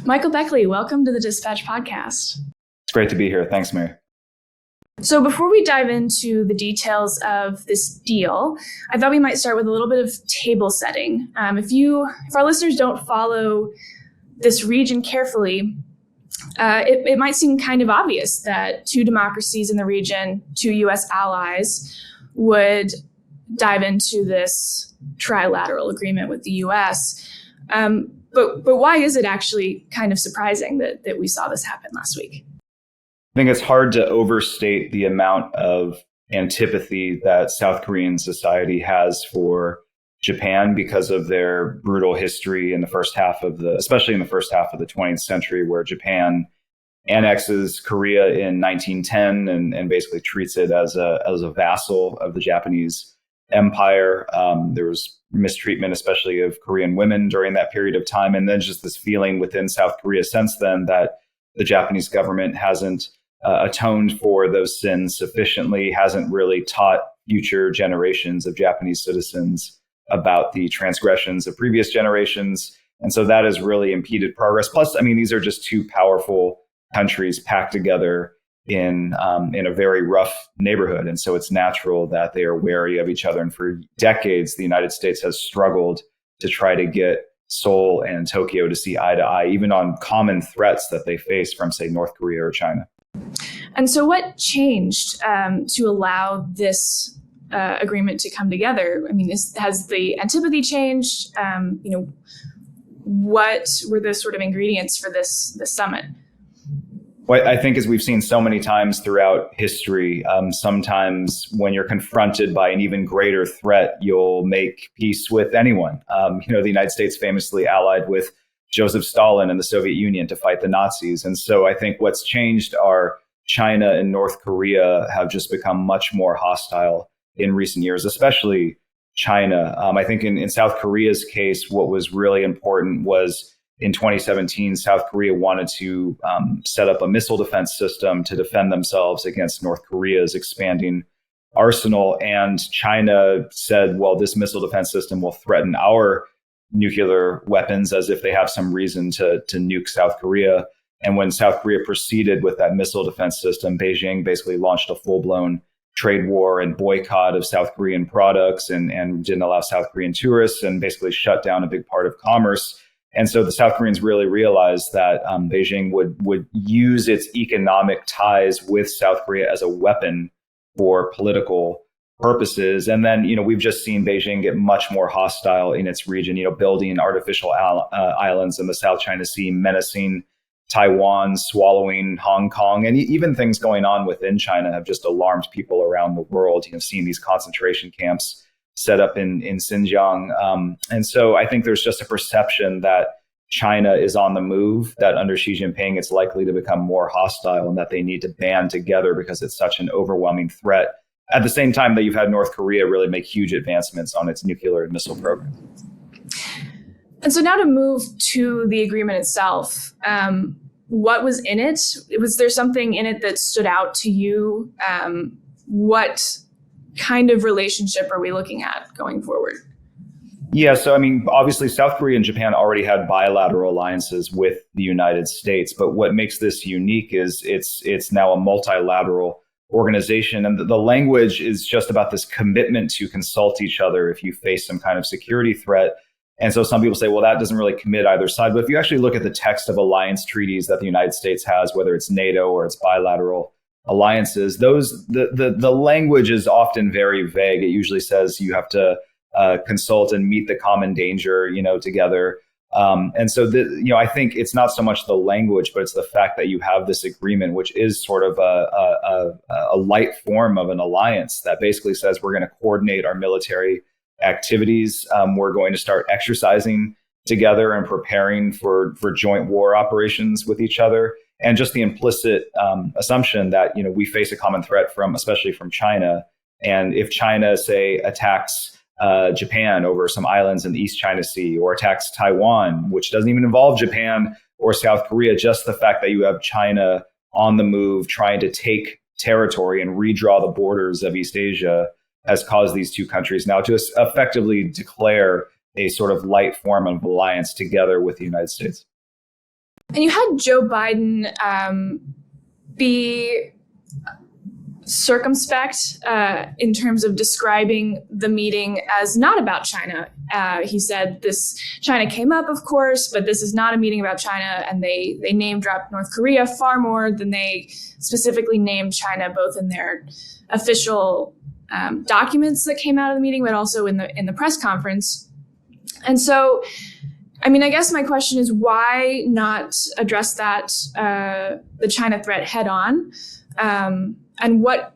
Michael Beckley, welcome to the Dispatch podcast. It's great to be here. Thanks, Mary. So before we dive into the details of this deal, I thought we might start with a little bit of table setting. If our listeners don't follow this region carefully, it might seem kind of obvious that two democracies in the region, two U.S. allies, would dive into this trilateral agreement with the U.S. But why is it actually kind of surprising that we saw this happen last week? I think it's hard to overstate the amount of antipathy that South Korean society has for Japan because of their brutal history in the first half of especially in the first half of the 20th century, where Japan annexes Korea in 1910 and basically treats it as a vassal of the Japanese empire. There was mistreatment, especially of Korean women during that period of time. And then just this feeling within South Korea since then that the Japanese government hasn't atoned for those sins sufficiently, hasn't really taught future generations of Japanese citizens about the transgressions of previous generations. And so that has really impeded progress. Plus, I mean, these are just two powerful countries packed together in a very rough neighborhood. And so it's natural that they are wary of each other. And for decades, the United States has struggled to try to get Seoul and Tokyo to see eye to eye, even on common threats that they face from, say, North Korea or China. And so what changed to allow this agreement to come together? I mean, has the antipathy changed? What were the sort of ingredients for this summit? Well, I think as we've seen so many times throughout history, sometimes when you're confronted by an even greater threat, you'll make peace with anyone. The United States famously allied with Joseph Stalin and the Soviet Union to fight the Nazis. And so I think what's changed are China and North Korea have just become much more hostile in recent years, especially China. I think in South Korea's case, what was really important was in 2017, South Korea wanted to set up a missile defense system to defend themselves against North Korea's expanding arsenal. And China said, well, this missile defense system will threaten our nuclear weapons, as if they have some reason to nuke South Korea. And when South Korea proceeded with that missile defense system, Beijing basically launched a full-blown trade war and boycott of South Korean products and didn't allow South Korean tourists and basically shut down a big part of commerce. And so the South Koreans really realized that Beijing would use its economic ties with South Korea as a weapon for political purposes. And then, we've just seen Beijing get much more hostile in its region, building artificial islands in the South China Sea, menacing Taiwan, swallowing Hong Kong, and even things going on within China have just alarmed people around the world. Seeing these concentration camps set up in Xinjiang. And so I think there's just a perception that China is on the move, that under Xi Jinping, it's likely to become more hostile and that they need to band together because it's such an overwhelming threat. At the same time that you've had North Korea really make huge advancements on its nuclear and missile program. And so now to move to the agreement itself, what was in it? Was there something in it that stood out to you? What kind of relationship are we looking at going forward? Yeah, so I mean, obviously South Korea and Japan already had bilateral alliances with the United States, but what makes this unique is it's now a multilateral organization. And the language is just about this commitment to consult each other if you face some kind of security threat. And so some people say, well, that doesn't really commit either side. But if you actually look at the text of alliance treaties that the United States has, whether it's NATO or it's bilateral alliances, the language is often very vague. It usually says you have to consult and meet the common danger, together. And so, I think it's not so much the language, but it's the fact that you have this agreement, which is sort of a light form of an alliance that basically says we're going to coordinate our military activities. We're going to start exercising together and preparing for joint war operations with each other. And just the implicit assumption that, we face a common threat especially from China. And if China, say, attacks Japan over some islands in the East China Sea, or attacks Taiwan, which doesn't even involve Japan or South Korea, just the fact that you have China on the move trying to take territory and redraw the borders of East Asia has caused these two countries now to effectively declare a sort of light form of alliance together with the United States. And you had Joe Biden be circumspect in terms of describing the meeting as not about China. He said China came up, of course, but this is not a meeting about China. And they name dropped North Korea far more than they specifically named China, both in their official documents that came out of the meeting, but also in the press conference. And so, I mean, I guess my question is, why not address that, the China threat head on? And what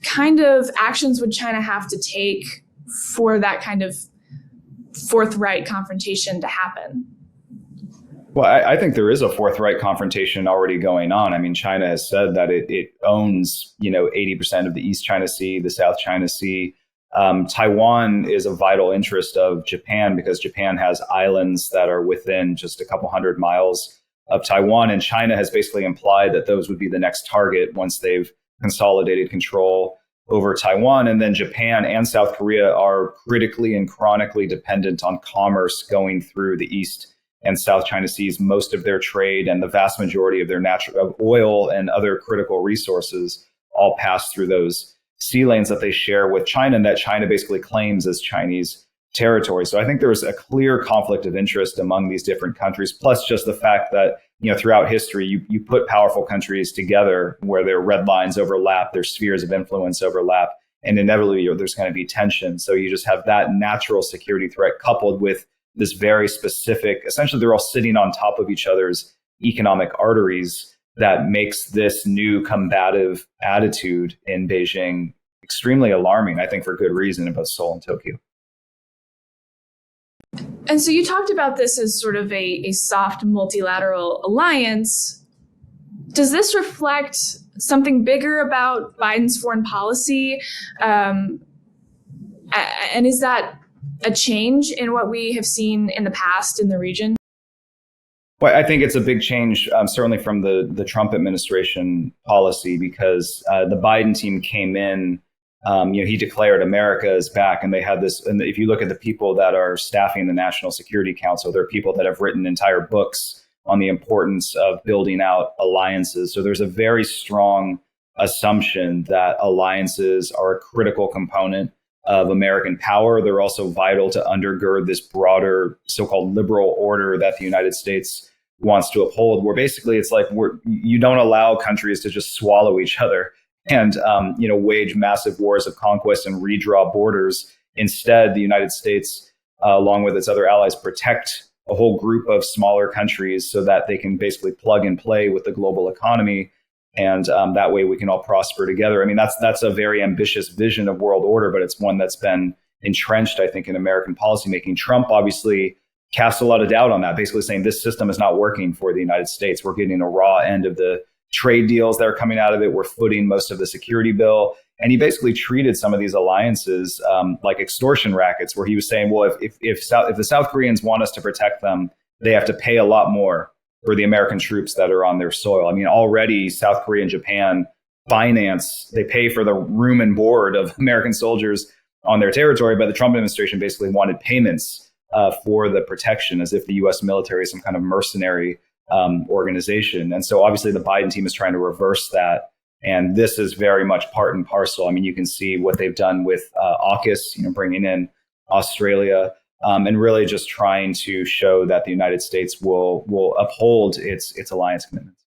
kind of actions would China have to take for that kind of forthright confrontation to happen? Well, I think there is a forthright confrontation already going on. I mean, China has said that it owns, 80% of the East China Sea, the South China Sea. Taiwan is a vital interest of Japan because Japan has islands that are within just a couple hundred miles of Taiwan. And China has basically implied that those would be the next target once they've consolidated control over Taiwan. And then Japan and South Korea are critically and chronically dependent on commerce going through the East and South China Seas. Most of their trade and the vast majority of their of oil and other critical resources all pass through those sea lanes that they share with China, and that China basically claims as Chinese territory. So I think there's a clear conflict of interest among these different countries, plus just the fact that, throughout history, you put powerful countries together where their red lines overlap, their spheres of influence overlap, and inevitably there's going to be tension. So you just have that natural security threat coupled with this very specific, essentially they're all sitting on top of each other's economic arteries, that makes this new combative attitude in Beijing extremely alarming, I think for good reason, in both Seoul and Tokyo. And so you talked about this as sort of a soft multilateral alliance. Does this reflect something bigger about Biden's foreign policy? And is that a change in what we have seen in the past in the region? Well, I think it's a big change, certainly from the Trump administration policy, because the Biden team came in, he declared America is back, and they had this. And if you look at the people that are staffing the National Security Council, they're people that have written entire books on the importance of building out alliances. So there's a very strong assumption that alliances are a critical component of American power. They're also vital to undergird this broader so-called liberal order that the United States wants to uphold, where basically it's like you don't allow countries to just swallow each other and wage massive wars of conquest and redraw borders. Instead, the United States, along with its other allies, protect a whole group of smaller countries so that they can basically plug and play with the global economy. And that way we can all prosper together. I mean, that's a very ambitious vision of world order, but it's one that's been entrenched, I think, in American policymaking. Trump obviously cast a lot of doubt on that, basically saying this system is not working for the United States. We're getting a raw end of the trade deals that are coming out of it. We're footing most of the security bill. And he basically treated some of these alliances like extortion rackets, where he was saying, well, if the South Koreans want us to protect them, they have to pay a lot more for the American troops that are on their soil. I mean, already South Korea and Japan they pay for the room and board of American soldiers on their territory, but the Trump administration basically wanted payments for the protection, as if the U.S. military is some kind of mercenary organization. And so obviously the Biden team is trying to reverse that. And this is very much part and parcel. I mean, you can see what they've done with AUKUS, bringing in Australia, and really just trying to show that the United States will uphold its alliance commitments.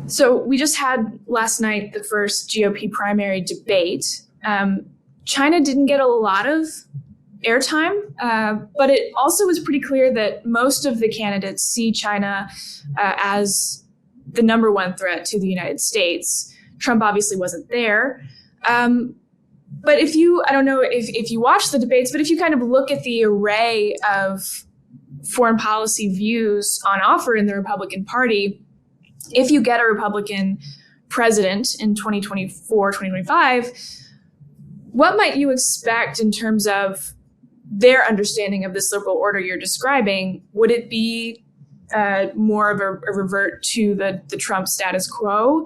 So we just had last night the first GOP primary debate. China didn't get a lot of airtime, but it also was pretty clear that most of the candidates see China as the number one threat to the United States. Trump obviously wasn't there. But I don't know if you watch the debates, but if you kind of look at the array of foreign policy views on offer in the Republican Party, if you get a Republican president in 2024, 2025, what might you expect in terms of their understanding of this liberal order you're describing? Would it be more of a revert to the Trump status quo,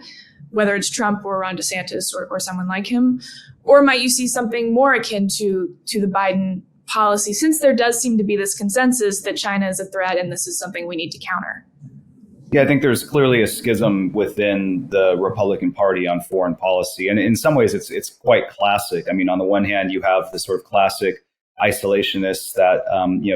whether it's Trump or Ron DeSantis or someone like him? Or might you see something more akin to the Biden policy, since there does seem to be this consensus that China is a threat and this is something we need to counter? Yeah, I think there's clearly a schism within the Republican Party on foreign policy. And in some ways, it's quite classic. I mean, on the one hand, you have the sort of classic isolationists that,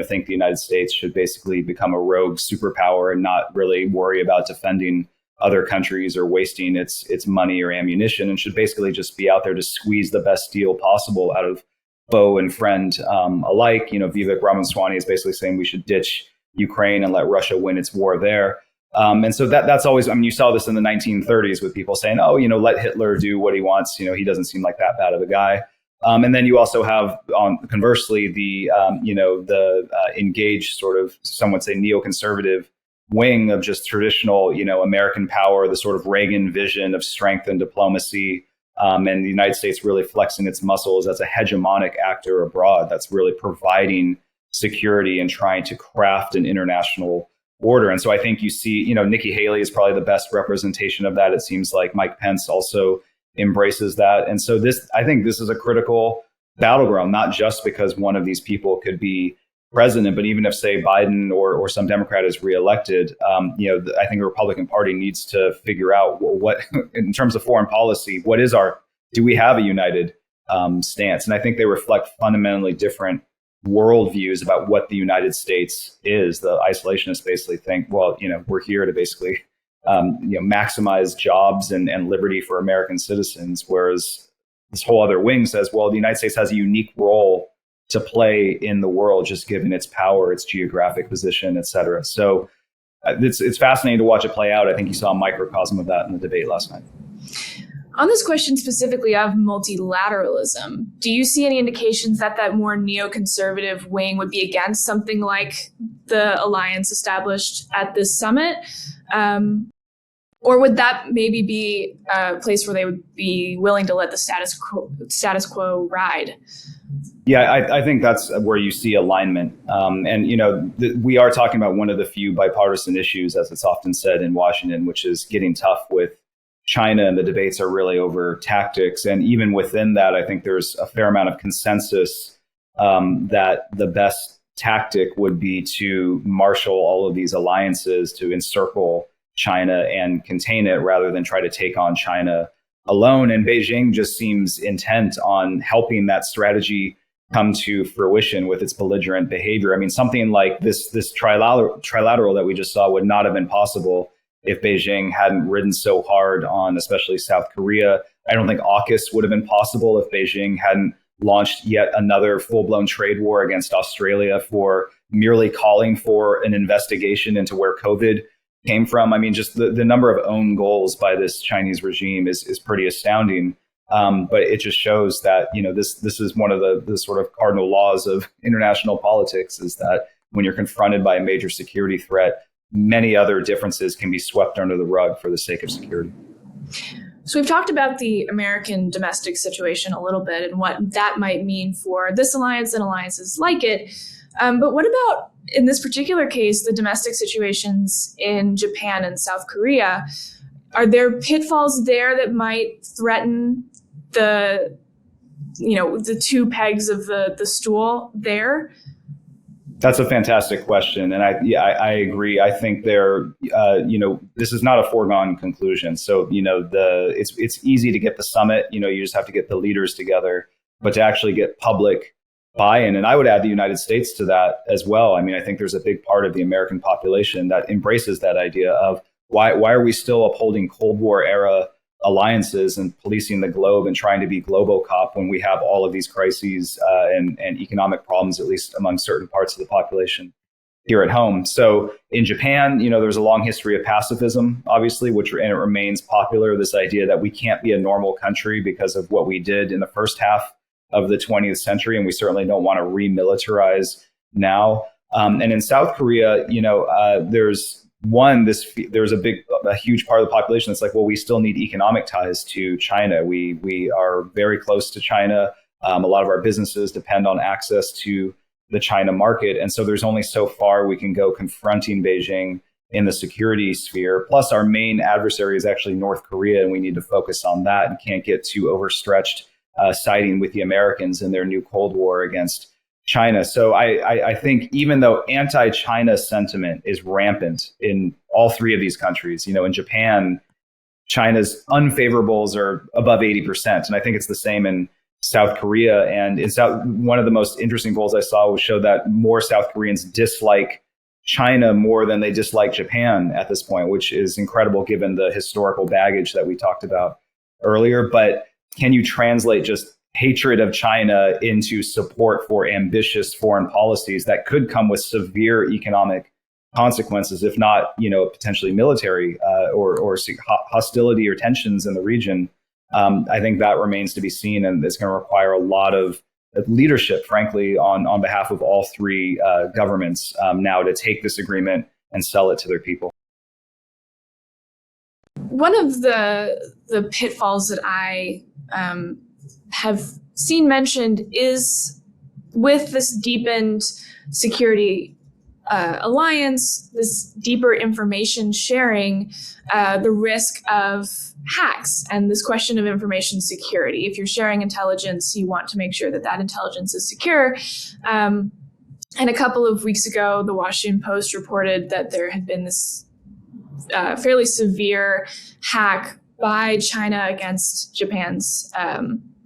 think the United States should basically become a rogue superpower and not really worry about defending other countries or wasting its money or ammunition, and should basically just be out there to squeeze the best deal possible out of foe and friend alike. Vivek Ramaswamy is basically saying we should ditch Ukraine and let Russia win its war there. And so that's always, I mean, you saw this in the 1930s with people saying, oh, let Hitler do what he wants. He doesn't seem like that bad of a guy. And then you also have, conversely, the engaged sort of, some would say, neoconservative wing of just traditional, American power, the sort of Reagan vision of strength and diplomacy, and the United States really flexing its muscles as a hegemonic actor abroad that's really providing security and trying to craft an international order. And so I think you see, Nikki Haley is probably the best representation of that. It seems like Mike Pence also embraces that. And so I think this is a critical battleground, not just because one of these people could be president, but even if, say, Biden or some Democrat is reelected, I think the Republican Party needs to figure out what, in terms of foreign policy, do we have a united stance? And I think they reflect fundamentally different worldviews about what the United States is. The isolationists basically think, well, we're here to basically, maximize jobs and liberty for American citizens. Whereas this whole other wing says, well, the United States has a unique role to play in the world, just given its power, its geographic position, et cetera. So it's fascinating to watch it play out. I think you saw a microcosm of that in the debate last night. On this question specifically of multilateralism, do you see any indications that more neoconservative wing would be against something like the alliance established at this summit? Or would that maybe be a place where they would be willing to let the status quo ride? Yeah, I think that's where you see alignment. We are talking about one of the few bipartisan issues, as it's often said in Washington, which is getting tough with China, and the debates are really over tactics. And even within that, I think there's a fair amount of consensus that the best tactic would be to marshal all of these alliances to encircle China and contain it, rather than try to take on China alone. And Beijing just seems intent on helping that strategy come to fruition with its belligerent behavior. I mean, something like this trilateral that we just saw would not have been possible if Beijing hadn't ridden so hard on especially South Korea. I don't think AUKUS would have been possible if Beijing hadn't launched yet another full-blown trade war against Australia for merely calling for an investigation into where COVID came from. I mean, just the number of own goals by this Chinese regime is pretty astounding. But it just shows that, this is one of the sort of cardinal laws of international politics, is that when you're confronted by a major security threat, many other differences can be swept under the rug for the sake of security. So we've talked about the American domestic situation a little bit and what that might mean for this alliance and alliances like it. But what about, in this particular case, the domestic situations in Japan and South Korea? Are there pitfalls there that might threaten the two pegs of the stool there? That's a fantastic question. And I agree. I think this is not a foregone conclusion. So, it's easy to get the summit, you just have to get the leaders together, but to actually get public buy-in, and I would add the United States to that as well. I mean, I think there's a big part of the American population that embraces that idea of why are we still upholding Cold War era alliances and policing the globe and trying to be globocop when we have all of these crises and economic problems, at least among certain parts of the population here at home. So in Japan, there's a long history of pacifism, obviously, and it remains popular. This idea that we can't be a normal country because of what we did in the first half of the 20th century, and we certainly don't want to remilitarize now. And in South Korea, there's a huge part of the population that's like, well, we still need economic ties to China. We are very close to China. A lot of our businesses depend on access to the China market. And so there's only so far we can go confronting Beijing in the security sphere. Plus, our main adversary is actually North Korea, and we need to focus on that and can't get too overstretched siding with the Americans in their new Cold War against China. So I think even though anti-China sentiment is rampant in all three of these countries. In Japan, China's unfavorables are above 80%. And I think it's the same in South Korea. And one of the most interesting polls I saw showed that more South Koreans dislike China more than they dislike Japan at this point, which is incredible given the historical baggage that we talked about earlier. But can you translate just hatred of China into support for ambitious foreign policies that could come with severe economic consequences, if not, potentially military or hostility or tensions in the region? I think that remains to be seen, and it's going to require a lot of leadership, frankly, on behalf of all three governments now to take this agreement and sell it to their people. One of the pitfalls that I have seen mentioned is with this deepened security alliance, this deeper information sharing, the risk of hacks and this question of information security. If you're sharing intelligence, you want to make sure that that intelligence is secure. And a couple of weeks ago, the Washington Post reported that there had been this fairly severe hack by China against Japan's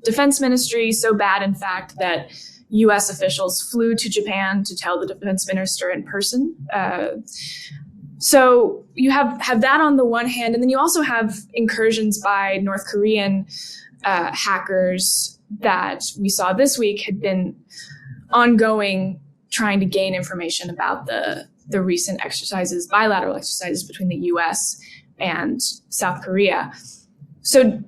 defense ministry, so bad, in fact, that U.S. officials flew to Japan to tell the defense minister in person. So you have that on the one hand, and then you also have incursions by North Korean hackers that we saw this week had been ongoing, trying to gain information about the recent exercises, bilateral exercises between the U.S. and South Korea. So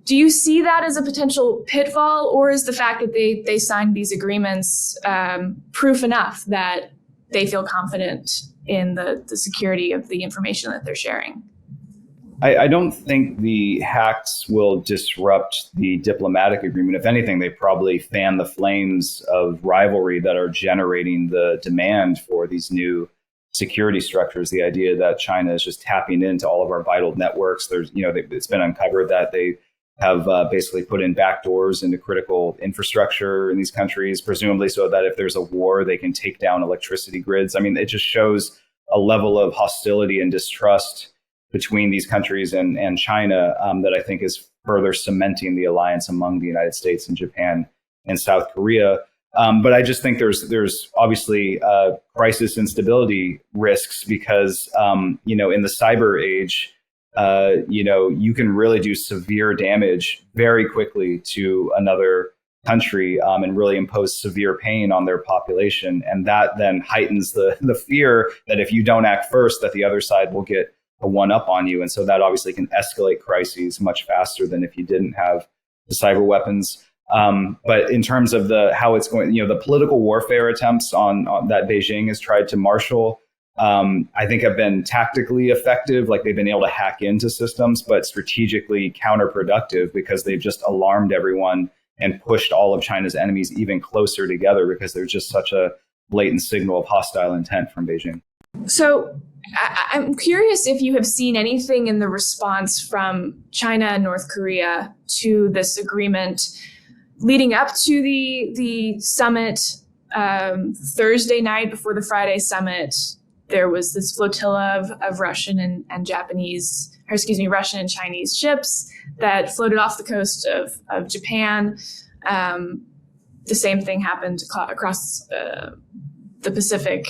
do you see that as a potential pitfall, or is the fact that they signed these agreements proof enough that they feel confident in the security of the information that they're sharing? I don't think the hacks will disrupt the diplomatic agreement. If anything, they probably fan the flames of rivalry that are generating the demand for these new security structures. The idea that China is just tapping into all of our vital networks. It's been uncovered that they have basically put in backdoors into critical infrastructure in these countries, presumably so that if there's a war, they can take down electricity grids. I mean, it just shows a level of hostility and distrust between these countries and China that I think is further cementing the alliance among the United States and Japan and South Korea. But I just think there's obviously crisis and stability risks because, in the cyber age, you can really do severe damage very quickly to another country and really impose severe pain on their population. And that then heightens the fear that if you don't act first, that the other side will get a one up on you. And so that obviously can escalate crises much faster than if you didn't have the cyber weapons. But in terms of how it's going, the political warfare attempts on that Beijing has tried to marshal, I think have been tactically effective, like they've been able to hack into systems, but strategically counterproductive because they've just alarmed everyone and pushed all of China's enemies even closer together because there's just such a blatant signal of hostile intent from Beijing. So I'm curious if you have seen anything in the response from China and North Korea to this agreement leading up to the summit. Thursday night before the Friday summit, there was this flotilla of Russian and Russian and Chinese ships that floated off the coast of Japan. The same thing happened across the Pacific,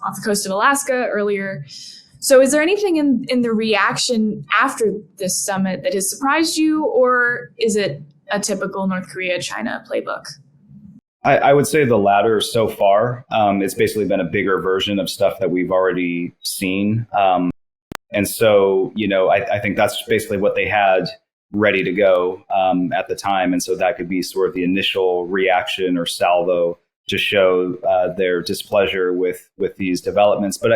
off the coast of Alaska earlier. So is there anything in the reaction after this summit that has surprised you, or is it a typical North Korea-China playbook? I would say the latter so far. It's basically been a bigger version of stuff that we've already seen. And so, I think that's basically what they had ready to go at the time. And so that could be sort of the initial reaction or salvo to show their displeasure with these developments. But,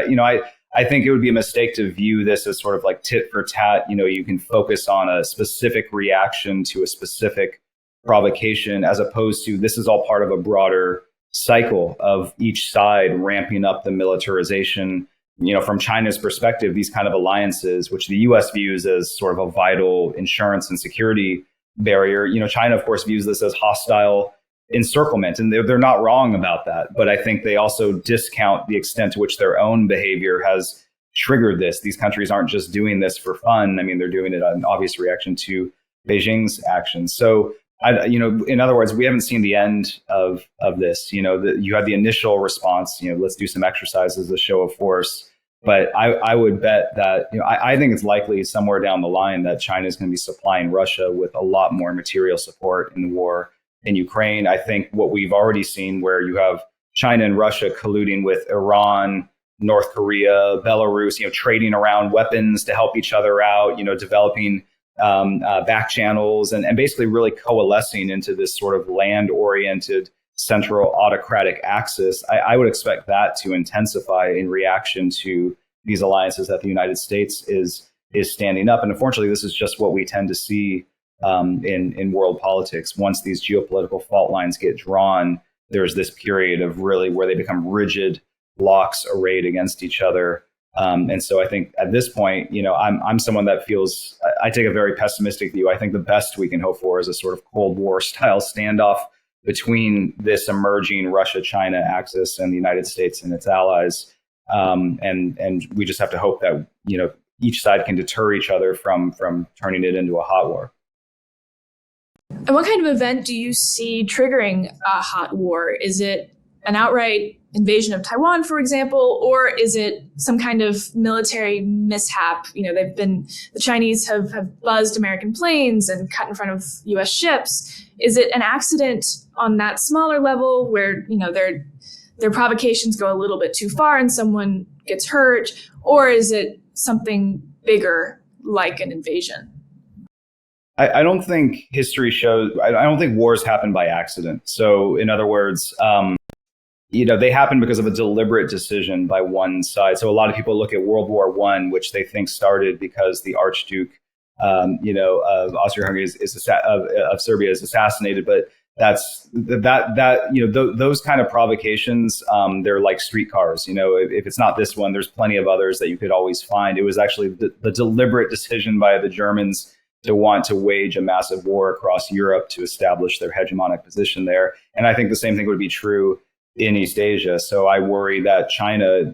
I think it would be a mistake to view this as sort of like tit for tat. You can focus on a specific reaction to a specific provocation, as opposed to this is all part of a broader cycle of each side ramping up the militarization. From China's perspective, these kind of alliances, which the U.S. views as sort of a vital insurance and security barrier, China, of course, views this as hostile encirclement, and they're not wrong about that. But I think they also discount the extent to which their own behavior has triggered this. These countries aren't just doing this for fun. I mean, they're doing it an obvious reaction to Beijing's actions. So, in other words, we haven't seen the end of this. You had the initial response, let's do some exercises, a show of force. But I would bet that, I think it's likely somewhere down the line that China is going to be supplying Russia with a lot more material support in the war in Ukraine. I think what we've already seen, where you have China and Russia colluding with Iran, North Korea, Belarus, trading around weapons to help each other out, developing back channels and basically really coalescing into this sort of land-oriented central autocratic axis. I would expect that to intensify in reaction to these alliances that the United States is standing up. And unfortunately, this is just what we tend to see in world politics. Once these geopolitical fault lines get drawn, there's this period of really where they become rigid blocks arrayed against each other. And so I think at this point, I'm someone that feels, I take a very pessimistic view. I think the best we can hope for is a sort of Cold War style standoff between this emerging Russia-China axis and the United States and its allies. And we just have to hope that, each side can deter each other from turning it into a hot war. And what kind of event do you see triggering a hot war? Is it an outright invasion of Taiwan, for example, or is it some kind of military mishap? The Chinese have buzzed American planes and cut in front of U.S. ships. Is it an accident on that smaller level where, their provocations go a little bit too far and someone gets hurt? Or is it something bigger like an invasion? I don't think history shows, I don't think wars happen by accident. So in other words, they happen because of a deliberate decision by one side. So a lot of people look at World War I, which they think started because the Archduke, of Austria-Hungary of Serbia is assassinated. But those kind of provocations, they're like streetcars. If it's not this one, there's plenty of others that you could always find. It was actually the deliberate decision by the Germans to want to wage a massive war across Europe to establish their hegemonic position there. And I think the same thing would be true in East Asia. So I worry that China,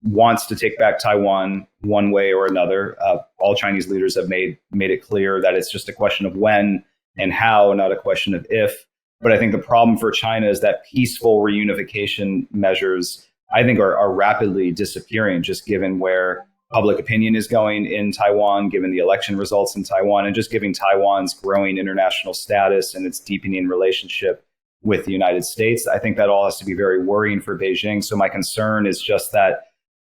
wants to take back Taiwan one way or another. All Chinese leaders have made it clear that it's just a question of when and how, not a question of if. But I think the problem for China is that peaceful reunification measures, I think, are rapidly disappearing, just given where public opinion is going in Taiwan, given the election results in Taiwan, and just giving Taiwan's growing international status and its deepening relationship with the United States. I think that all has to be very worrying for Beijing. So my concern is just that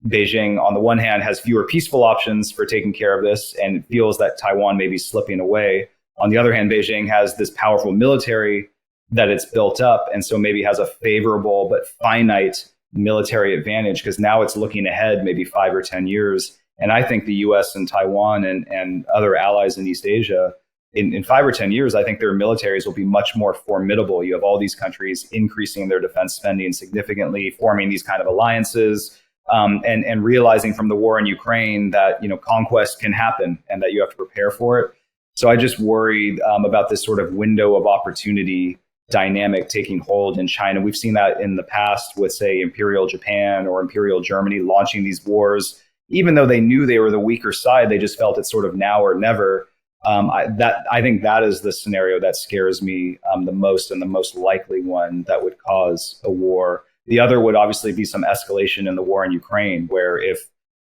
Beijing, on the one hand, has fewer peaceful options for taking care of this and feels that Taiwan may be slipping away. On the other hand, Beijing has this powerful military that it's built up, and so maybe has a favorable but finite military advantage because now it's looking ahead maybe 5 or 10 years. And I think the US and Taiwan and other allies in East Asia, in 5 or 10 years, I think their militaries will be much more formidable. You have all these countries increasing their defense spending significantly, forming these kind of alliances, and realizing from the war in Ukraine that conquest can happen and that you have to prepare for it. So I just worry about this sort of window of opportunity dynamic taking hold in China. We've seen that in the past with, say, Imperial Japan or Imperial Germany launching these wars. Even though they knew they were the weaker side, they just felt it's sort of now or never. I think that is the scenario that scares me the most, and the most likely one that would cause a war. The other would obviously be some escalation in the war in Ukraine, where if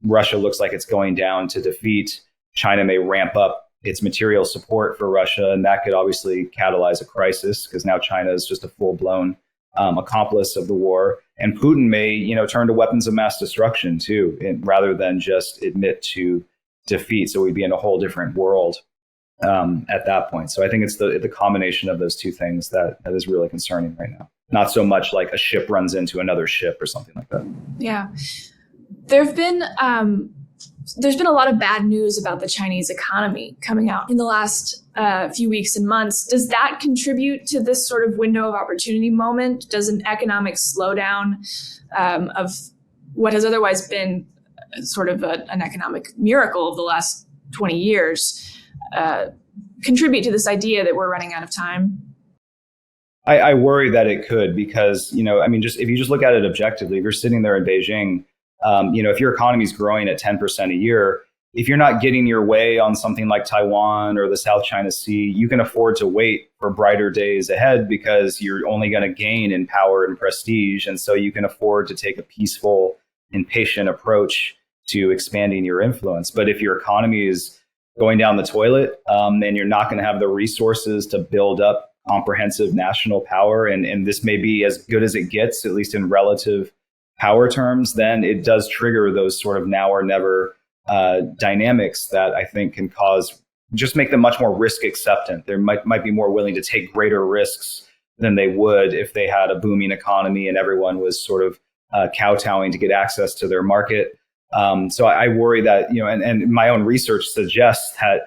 Russia looks like it's going down to defeat, China may ramp up its material support for Russia, and that could obviously catalyze a crisis because now China is just a full-blown accomplice of the war. And Putin may, turn to weapons of mass destruction too, rather than just admit to defeat. So we'd be in a whole different world at that point. So I think it's the combination of those two things that is really concerning right now. Not so much like a ship runs into another ship or something like that. Yeah. There's been a lot of bad news about the Chinese economy coming out in the last few weeks and months. Does that contribute to this sort of window of opportunity moment? Does an economic slowdown of what has otherwise been sort of an economic miracle of the last 20 years contribute to this idea that we're running out of time? I worry that it could, because, just if you just look at it objectively, if you're sitting there in Beijing, If your economy is growing at 10% a year, if you're not getting your way on something like Taiwan or the South China Sea, you can afford to wait for brighter days ahead because you're only going to gain in power and prestige. And so you can afford to take a peaceful and patient approach to expanding your influence. But if your economy is going down the toilet, and you're not going to have the resources to build up comprehensive national power, and this may be as good as it gets, at least in relative power terms, then it does trigger those sort of now or never dynamics that I think can just make them much more risk acceptant. They might be more willing to take greater risks than they would if they had a booming economy and everyone was sort of kowtowing to get access to their market. So I worry that, and my own research suggests that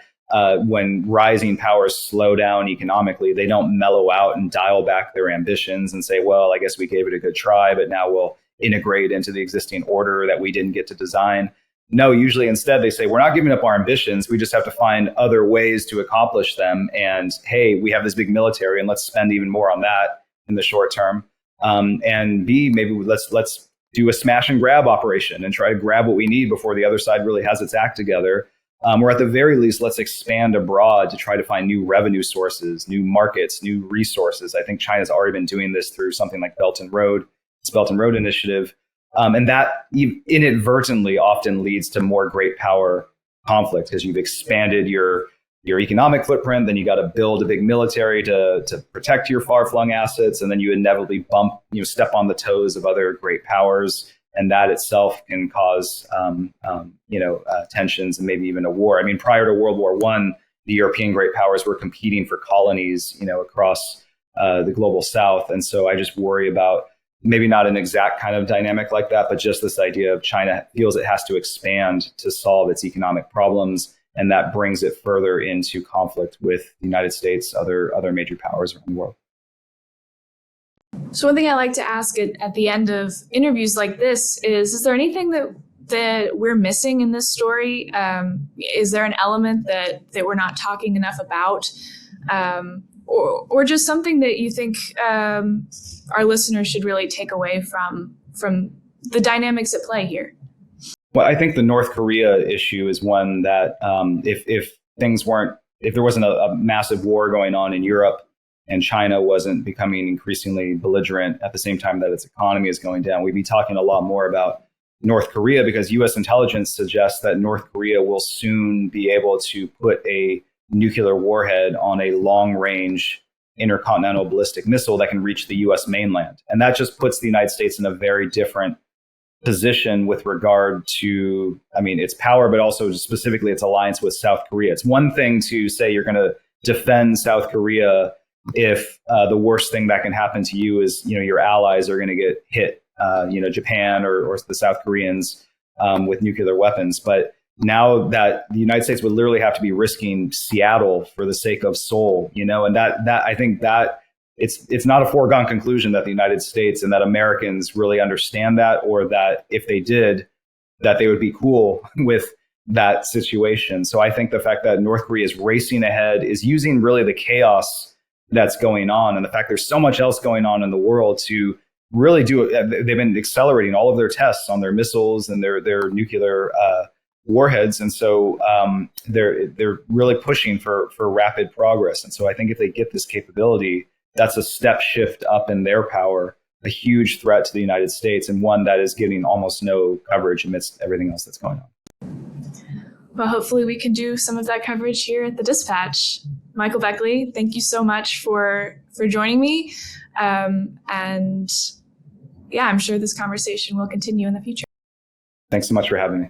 when rising powers slow down economically, they don't mellow out and dial back their ambitions and say, well, I guess we gave it a good try, but now we'll integrate into the existing order that we didn't get to design. No, usually instead they say, we're not giving up our ambitions. We just have to find other ways to accomplish them. And hey, we have this big military and let's spend even more on that in the short term. And B, maybe let's do a smash and grab operation and try to grab what we need before the other side really has its act together. Or at the very least, let's expand abroad to try to find new revenue sources, new markets, new resources. I think China's already been doing this through something like Belt and Road Initiative. And that inadvertently often leads to more great power conflict because you've expanded your economic footprint, then you got to build a big military to protect your far-flung assets, and then you inevitably step on the toes of other great powers, and that itself can cause tensions and maybe even a war. I mean, prior to World War I, the European great powers were competing for colonies, across the global South, and so I just worry about maybe not an exact kind of dynamic like that, but just this idea of China feels it has to expand to solve its economic problems. And that brings it further into conflict with the United States, other major powers around the world. So one thing I like to ask at the end of interviews like this is there anything that we're missing in this story? Is there an element that we're not talking enough about? Or just something that you think our listeners should really take away from the dynamics at play here? Well, I think the North Korea issue is one that if there wasn't a massive war going on in Europe and China wasn't becoming increasingly belligerent at the same time that its economy is going down, we'd be talking a lot more about North Korea, because U.S. intelligence suggests that North Korea will soon be able to put a nuclear warhead on a long-range intercontinental ballistic missile that can reach the U.S. mainland. And that just puts the United States in a very different position with regard to, its power, but also specifically its alliance with South Korea. It's one thing to say you're going to defend South Korea if the worst thing that can happen to you is, your allies are going to get hit, Japan or the South Koreans with nuclear weapons. But now that the United States would literally have to be risking Seattle for the sake of Seoul, and that I think that it's not a foregone conclusion that the United States and that Americans really understand that, or that if they did, that they would be cool with that situation. So I think the fact that North Korea is racing ahead, is using really the chaos that's going on, and the fact there's so much else going on in the world to really do it. They've been accelerating all of their tests on their missiles and their nuclear warheads, and so they're really pushing for rapid progress. And so I think if they get this capability, that's a step shift up in their power, a huge threat to the United States, and one that is getting almost no coverage amidst everything else that's going on. Well, hopefully we can do some of that coverage here at the Dispatch. Michael Beckley, thank you so much for joining me. And yeah, I'm sure this conversation will continue in the future. Thanks so much for having me.